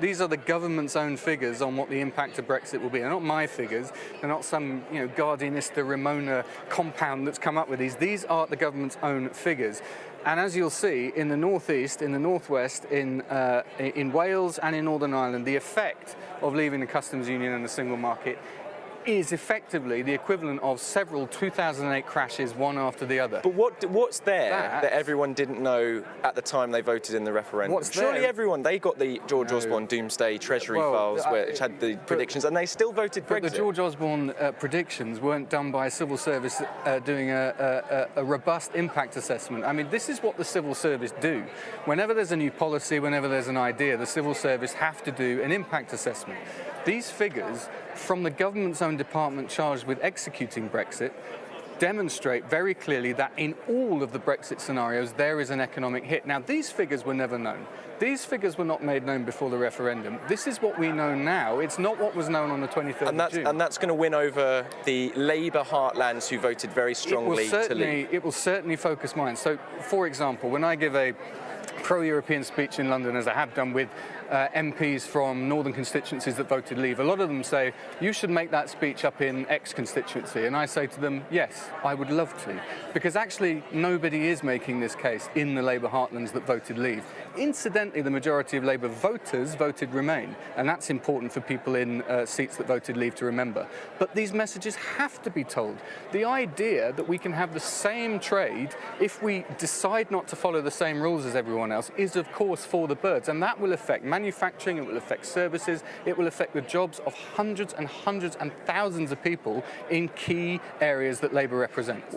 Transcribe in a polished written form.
These are the government's own figures on what the impact of Brexit will be. They're not my figures. They're not some, Guardianista Ramona compound that's come up with these. These are the government's own figures. And as you'll see, in the northeast, in the northwest, in Wales and in Northern Ireland, the effect of leaving the customs union and the single market is effectively the equivalent of several 2008 crashes, one after the other. But what's there that everyone didn't know at the time they voted in the referendum? Surely everyone, they got the George Osborne Doomsday Treasury files which had the predictions, and they still voted Brexit. But the George Osborne predictions weren't done by a civil service doing a robust impact assessment. I mean, this is what the civil service do. Whenever there's a new policy, whenever there's an idea, the civil service have to do an impact assessment. These figures from the government's own department charged with executing Brexit demonstrate very clearly that in all of the Brexit scenarios there is an economic hit. Now, these figures were never known. These figures were not made known before the referendum. This is what we know now. It's not what was known on the 23rd of June. And that's going to win over the Labour heartlands who voted very strongly to leave. It will certainly focus minds. So, for example, when I give a pro-European speech in London, as I have done with MPs from northern constituencies that voted leave, a lot of them say, you should make that speech up in X constituency. And I say to them, yes, I would love to. Because actually, nobody is making this case in the Labour heartlands that voted leave. Incidentally, the majority of Labour voters voted Remain. And that's important for people in seats that voted leave to remember. But these messages have to be told. The idea that we can have the same trade if we decide not to follow the same rules as everyone else is, of course, for the birds. And that will affect manufacturing, it will affect services, it will affect the jobs of hundreds and hundreds and thousands of people in key areas that Labour represents.